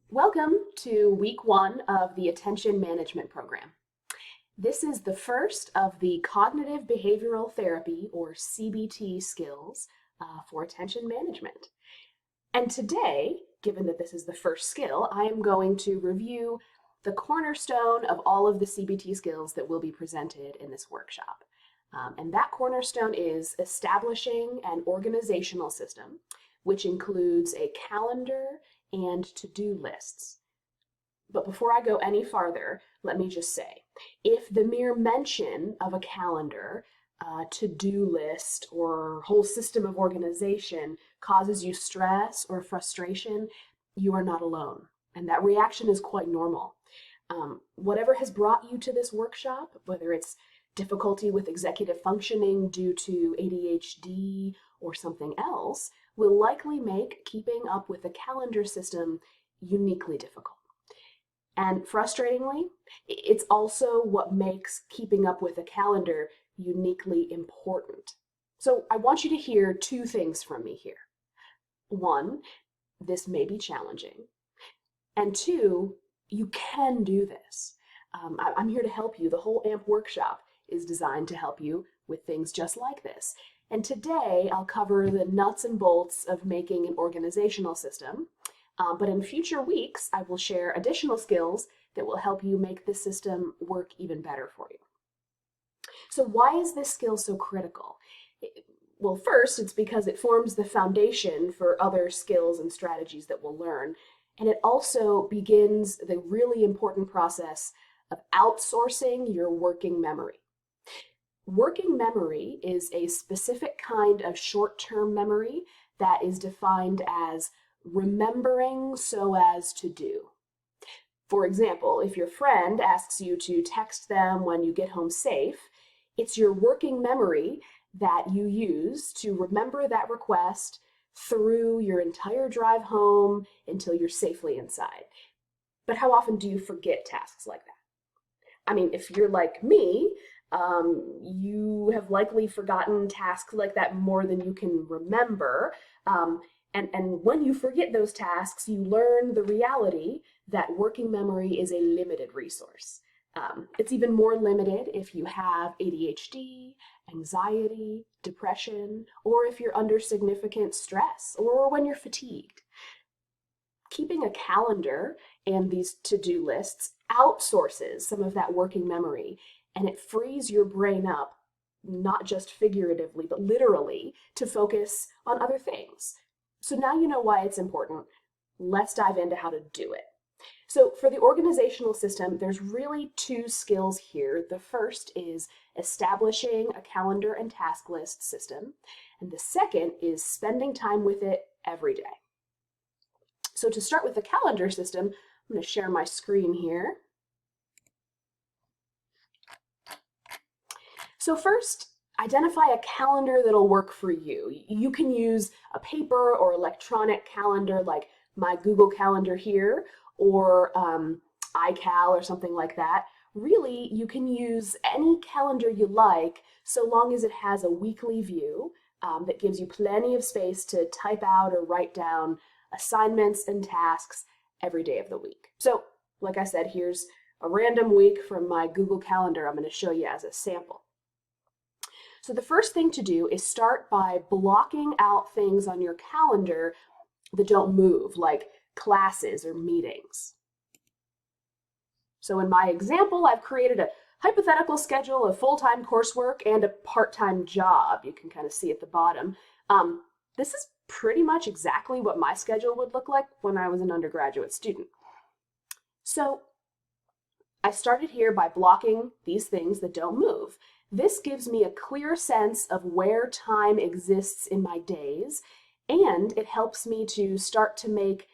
Welcome to week one of the Attention Management Program. This is the first of the Cognitive Behavioral Therapy, or CBT, skills for attention management. And today, given that this is the first skill, I am going to review the cornerstone of all of the CBT skills that will be presented in this workshop. And that cornerstone is establishing an organizational system, which includes a calendar and to-do lists. But before I go any farther, let me just say, if the mere mention of a calendar, to-do list, or whole system of organization causes you stress or frustration, you are not alone. And that reaction is quite normal. Whatever has brought you to this workshop, whether it's difficulty with executive functioning due to ADHD or something else, will likely make keeping up with a calendar system uniquely difficult. And frustratingly, it's also what makes keeping up with a calendar uniquely important. So I want you to hear two things from me here. One, this may be challenging. And two, you can do this. I'm here to help you. The whole AMP workshop is designed to help you with things just like this. And today I'll cover the nuts and bolts of making an organizational system. But in future weeks, I will share additional skills that will help you make this system work even better for you. So why is this skill so critical? Well, first, it's because it forms the foundation for other skills and strategies that we'll learn. And it also begins the really important process of outsourcing your working memory. Working memory is a specific kind of short-term memory that is defined as remembering so as to do. For example, if your friend asks you to text them when you get home safe, it's your working memory that you use to remember that request through your entire drive home until you're safely inside. But how often do you forget tasks like that? I mean, if you're like me, you have likely forgotten tasks like that more than you can remember. And when you forget those tasks, you learn the reality that working memory is a limited resource. It's even more limited if you have ADHD, anxiety, depression, or if you're under significant stress, or when you're fatigued. Keeping a calendar and these to-do lists outsources some of that working memory, and it frees your brain up, not just figuratively, but literally, to focus on other things. So now you know why it's important. Let's dive into how to do it. So for the organizational system, there's really two skills here. The first is establishing a calendar and task list system, and the second is spending time with it every day. So to start with the calendar system, I'm going to share my screen here. So first, identify a calendar that'll work for you. You can use a paper or electronic calendar like my Google Calendar here, or iCal or something like that. Really, you can use any calendar you like so long as it has a weekly view that gives you plenty of space to type out or write down assignments and tasks every day of the week. So, like I said, here's a random week from my Google Calendar I'm going to show you as a sample. So the first thing to do is start by blocking out things on your calendar that don't move, like classes or meetings. So in my example, I've created a hypothetical schedule of full-time coursework and a part-time job. You can kind of see at the bottom. This is pretty much exactly what my schedule would look like when I was an undergraduate student. So I started here by blocking these things that don't move. This gives me a clear sense of where time exists in my days, and it helps me to start to make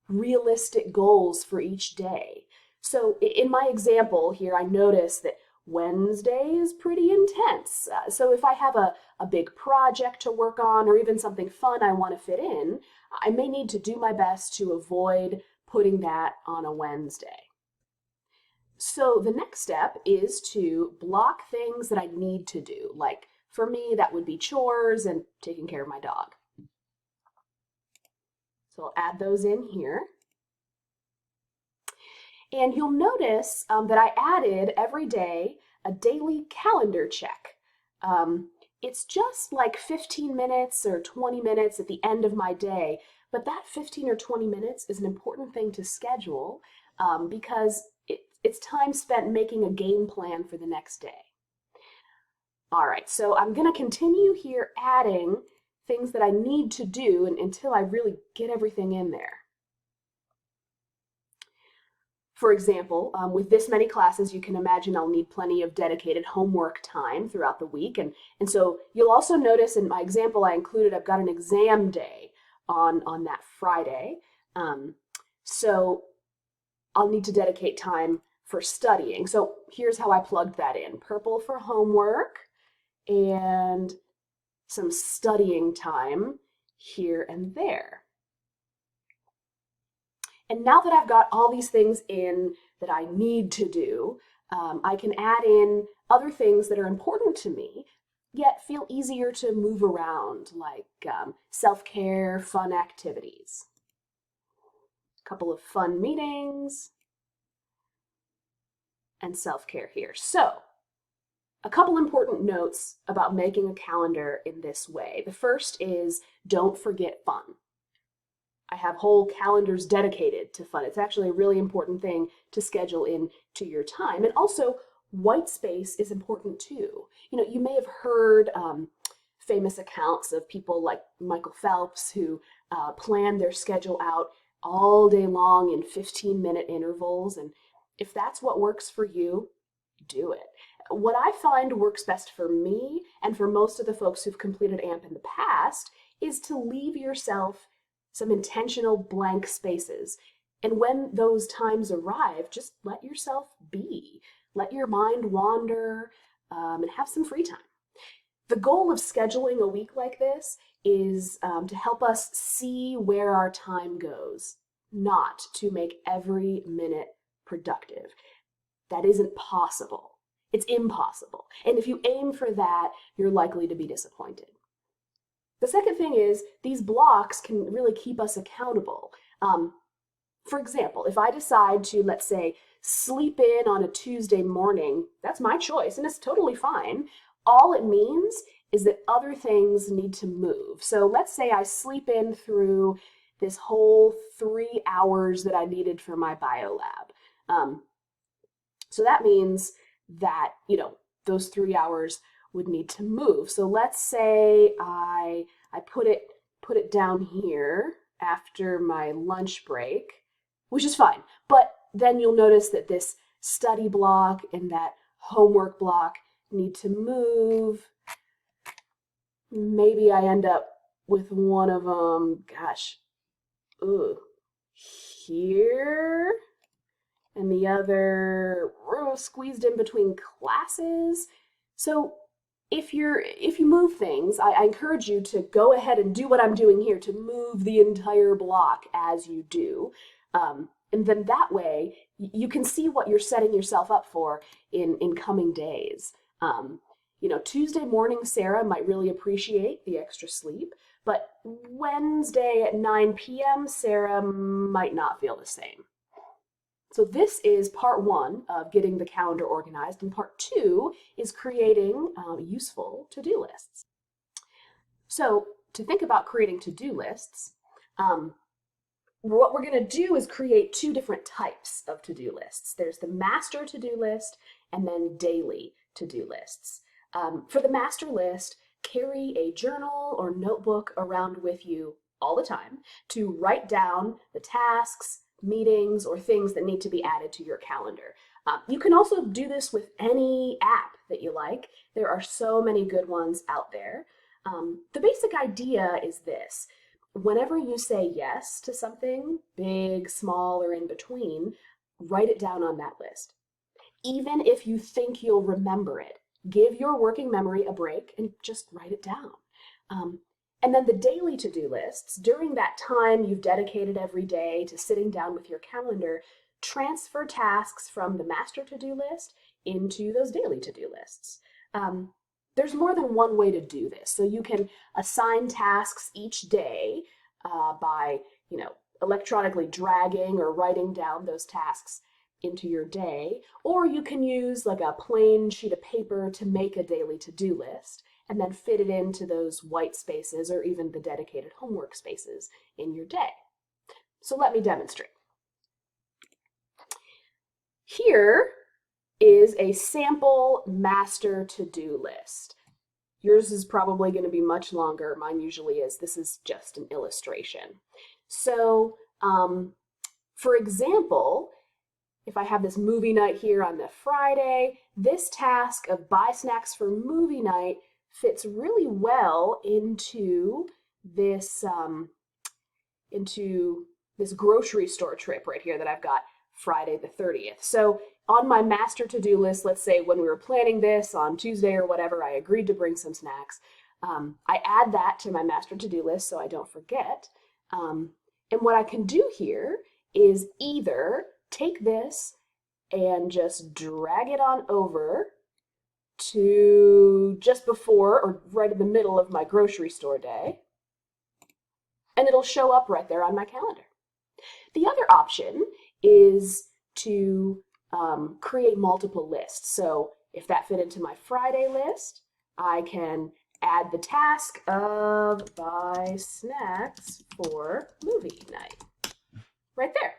realistic goals for each day. So in my example here, I notice that Wednesday is pretty intense. So if I have a big project to work on or even something fun I want to fit in, I may need to do my best to avoid putting that on a Wednesday. So the next step is to block things that I need to do. Like for me, that would be chores and taking care of my dog. So I'll add those in here. And you'll notice that I added every day a daily calendar check. It's just like 15 minutes or 20 minutes at the end of my day, but that 15 or 20 minutes is an important thing to schedule because it's time spent making a game plan for the next day. All right, so I'm going to continue here adding things that I need to do until I really get everything in there. For example, with this many classes, you can imagine I'll need plenty of dedicated homework time throughout the week. And so you'll also notice in my example I included, I've got an exam day on that Friday. So I'll need to dedicate time for studying. So here's how I plugged that in. Purple for homework and some studying time here and there. And now that I've got all these things in that I need to do, I can add in other things that are important to me, yet feel easier to move around, like self-care, fun activities. A couple of fun meetings, and self-care here. So, a couple important notes about making a calendar in this way. The first is don't forget fun. I have whole calendars dedicated to fun. It's actually a really important thing to schedule into your time. And also, white space is important too. You know, you may have heard famous accounts of people like Michael Phelps who plan their schedule out all day long in 15-minute intervals. And if that's what works for you, do it. What I find works best for me and for most of the folks who've completed AMP in the past is to leave yourself some intentional blank spaces. And when those times arrive, just let yourself be. Let your mind wander and have some free time. The goal of scheduling a week like this is to help us see where our time goes, not to make every minute productive. That isn't possible. It's impossible. And if you aim for that, you're likely to be disappointed. The second thing is these blocks can really keep us accountable. For example, if I decide to, let's say, sleep in on a Tuesday morning, that's my choice and it's totally fine. All it means is that other things need to move. So let's say I sleep in through this whole 3 hours that I needed for my bio lab. So that means that, those 3 hours would need to move. So let's say I put it down here after my lunch break, which is fine. But then you'll notice that this study block and that homework block need to move. Maybe I end up with one of them, here, and the other squeezed in between classes. So if you move things, I encourage you to go ahead and do what I'm doing here, to move the entire block as you do. And then that way you can see what you're setting yourself up for in coming days. Tuesday morning, Sarah might really appreciate the extra sleep, but Wednesday at 9 p.m., Sarah might not feel the same. So this is part one of getting the calendar organized, and part two is creating useful to-do lists. So to think about creating to-do lists, what we're going to do is create two different types of to-do lists. There's the master to-do list and then daily to-do lists. For the master list, carry a journal or notebook around with you all the time to write down the tasks, meetings, or things that need to be added to your calendar. You can also do this with any app that you like. There are so many good ones out there. The basic idea is this. Whenever you say yes to something, big, small, or in between, write it down on that list. Even if you think you'll remember it, give your working memory a break and just write it down. And then the daily to-do lists, during that time you've dedicated every day to sitting down with your calendar, transfer tasks from the master to-do list into those daily to-do lists. There's more than one way to do this. So you can assign tasks each day by, electronically dragging or writing down those tasks into your day, or you can use like a plain sheet of paper to make a daily to-do list and then fit it into those white spaces or even the dedicated homework spaces in your day. So let me demonstrate. Here is a sample master to-do list. Yours is probably going to be much longer. Mine usually is. This is just an illustration. So, for example, if I have this movie night here on the Friday, this task of buy snacks for movie night fits really well into this grocery store trip right here that I've got Friday the 30th. So on my master to-do list, let's say when we were planning this on Tuesday or whatever, I agreed to bring some snacks. I add that to my master to-do list so I don't forget. And what I can do here is either take this and just drag it on over to just before or right in the middle of my grocery store day, and it'll show up right there on my calendar. The other option is to create multiple lists. So if that fit into my Friday list, I can add the task of buy snacks for movie night right there.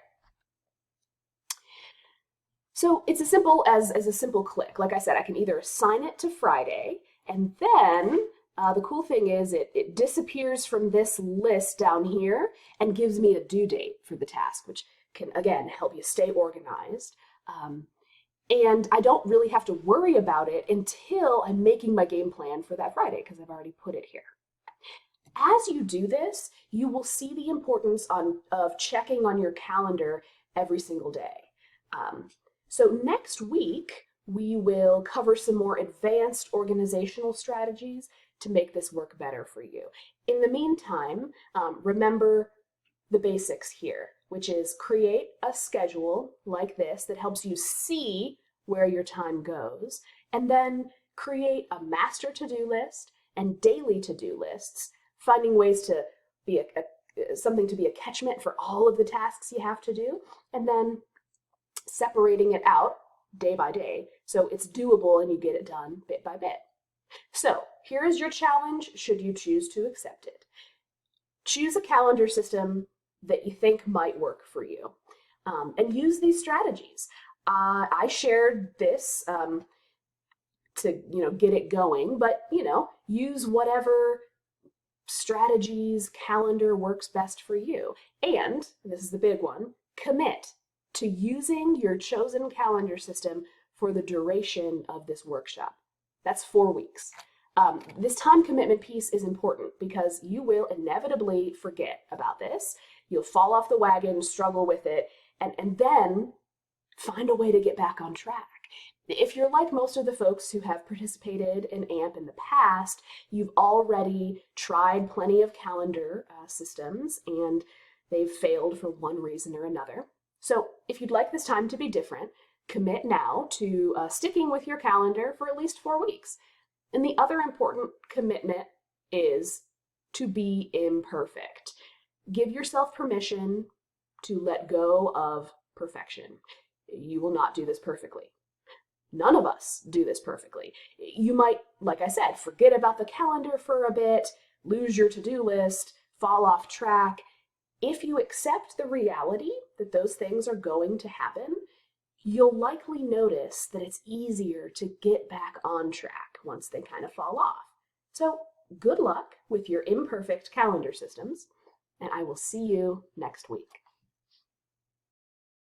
So it's as simple as a simple click. Like I said, I can either assign it to Friday, and then the cool thing is it disappears from this list down here and gives me a due date for the task, which can, again, help you stay organized. And I don't really have to worry about it until I'm making my game plan for that Friday because I've already put it here. As you do this, you will see the importance of checking on your calendar every single day. So next week, we will cover some more advanced organizational strategies to make this work better for you. In the meantime, remember the basics here, which is create a schedule like this that helps you see where your time goes, and then create a master to-do list and daily to-do lists, finding ways to be something to be a catchment for all of the tasks you have to do, and then separating it out day by day so it's doable and you get it done bit by bit. So here is your challenge should you choose to accept it. Choose a calendar system that you think might work for you, and use these strategies. I shared this to get it going, but use whatever strategies, calendar works best for you. And this is the big one, commit to using your chosen calendar system for the duration of this workshop. That's 4 weeks. This time commitment piece is important because you will inevitably forget about this. You'll fall off the wagon, struggle with it, and then find a way to get back on track. If you're like most of the folks who have participated in AMP in the past, you've already tried plenty of calendar systems and they've failed for one reason or another. So if you'd like this time to be different, commit now to sticking with your calendar for at least 4 weeks. And the other important commitment is to be imperfect. Give yourself permission to let go of perfection. You will not do this perfectly. None of us do this perfectly. You might, like I said, forget about the calendar for a bit, lose your to-do list, fall off track. If you accept the reality that those things are going to happen, you'll likely notice that it's easier to get back on track once they kind of fall off. So good luck with your imperfect calendar systems, and I will see you next week.